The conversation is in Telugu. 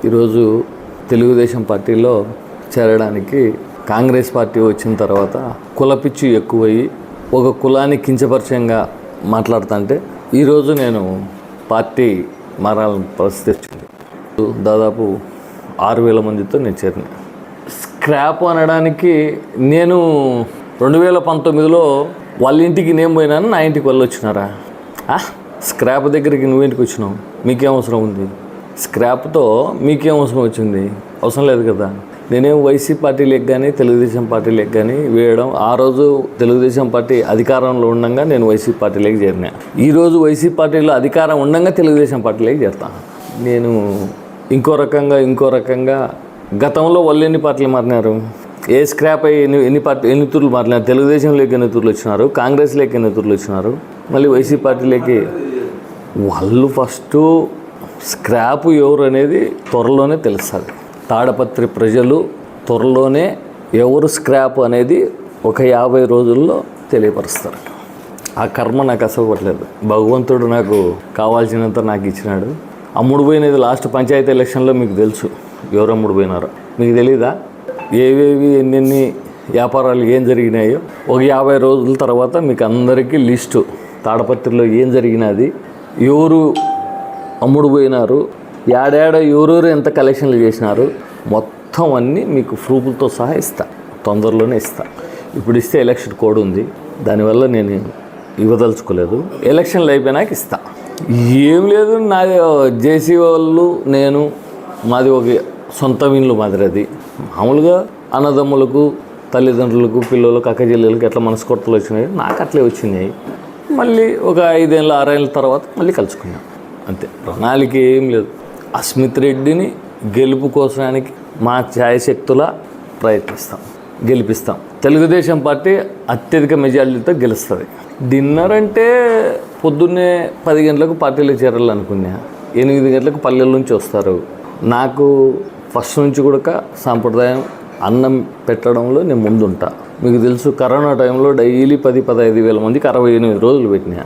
ఈరోజు తెలుగుదేశం పార్టీలో చేరడానికి కాంగ్రెస్ పార్టీ వచ్చిన తర్వాత కులపిచ్చి ఎక్కువయ్యి ఒక కులాన్ని కించపరిచయంగా మాట్లాడుతుంటే ఈరోజు నేను పార్టీ మారాలని పరిస్థితి వచ్చింది. దాదాపు 6,000 మందితో నేను చేరిన. స్క్రాప్ అనడానికి నేను 2019లో వాళ్ళ ఇంటికి నేను పోయినాను, నా ఇంటికి వాళ్ళు వచ్చినారా? స్క్రాప్ దగ్గరికి నువ్వేంటికి వచ్చినావు? మీకేం అవసరం ఉంది? స్క్రాప్తో మీకేం అవసరం వచ్చింది? అవసరం లేదు కదా. నేనేం వైసీపీ పార్టీలకు కానీ తెలుగుదేశం పార్టీలకు కానీ వేయడం, ఆ రోజు తెలుగుదేశం పార్టీ అధికారంలో ఉండగా నేను వైసీపీ పార్టీలోకి చేరినా. ఈరోజు వైసీపీ పార్టీలో అధికారం ఉండగా తెలుగుదేశం పార్టీలోకి చేరుతాను. నేను ఇంకో రకంగా గతంలో వాళ్ళు ఎన్ని పార్టీలు మారినారు? ఏ స్క్రాప్ అయ్యి ఎన్ని తూర్లు మారినారు? తెలుగుదేశంలోకి ఎన్ని తూర్లు వచ్చినారు? కాంగ్రెస్లోకి ఎన్ని తూర్లు వచ్చినారు? మళ్ళీ వైసీపీ పార్టీలోకి వాళ్ళు ఫస్ట్ స్క్రాప్ ఎవరు అనేది త్వరలోనే తెలుస్తుంది. తాడపత్రి ప్రజలు త్వరలోనే ఎవరు స్క్రాప్ అనేది ఒక 50 రోజుల్లో తెలియపరుస్తారు. ఆ కర్మ నాకు అసలు పట్టలేదు. భగవంతుడు నాకు కావాల్సినంత నాకు ఇచ్చినాడు. అమ్ముడుపోయినది లాస్ట్ పంచాయతీ ఎలక్షన్లో మీకు తెలుసు ఎవరు అమ్ముడుపోయినారో. మీకు తెలీదా? ఏవేవి ఎన్నెన్ని వ్యాపారాలు ఏం జరిగినాయో ఒక 50 రోజుల తర్వాత మీకు అందరికీ లిస్టు, తాడపత్రిలో ఏం జరిగినది, ఎవరు అమ్ముడుపోయినారు, ఏడాడ ఎవరెవరు ఎంత కలెక్షన్లు చేసినారు, మొత్తం అన్నీ మీకు ప్రూఫ్లతో సహా ఇస్తా. తొందరలోనే ఇస్తా. ఇప్పుడు ఇస్తే ఎలక్షన్ కోడ్ ఉంది, దానివల్ల నేను ఇవ్వదలుచుకోలేదు. ఎలక్షన్లు అయిపోయినాక ఇస్తా. ఏం లేదు, నాది జేసీ వాళ్ళు నేను మాది ఒక సొంత ఇల్లు మాదిరి. అది మామూలుగా అన్నదమ్ములకు తల్లిదండ్రులకు పిల్లలకు అక్క చెల్లెలకు ఎట్లా మనస్కొట్టలు వచ్చినాయి, నాకు అట్లే వచ్చినాయి. మళ్ళీ ఒక 5 ఏళ్ళ 6 ఏళ్ళ తర్వాత మళ్ళీ కలుసుకున్నాం, అంతే. ప్రణాళిక ఏం లేదు. అస్మిత్ రెడ్డిని గెలుపు కోసానికి మా ఛాయశక్తులా ప్రయత్నిస్తాం, గెలిపిస్తాం. తెలుగుదేశం పార్టీ అత్యధిక మెజారిటీతో గెలుస్తుంది. డిన్నర్ అంటే పొద్దున్నే 10 గంటలకు పార్టీలో చేరాలనుకున్నా, 8 గంటలకు పల్లెల నుంచి వస్తారు. నాకు ఫస్ట్ నుంచి కూడా సాంప్రదాయం అన్నం పెట్టడంలో నేను ముందుంటా. మీకు తెలుసు, కరోనా టైంలో డైలీ 10-15 వేల మందికి 68 రోజులు పెట్టినా.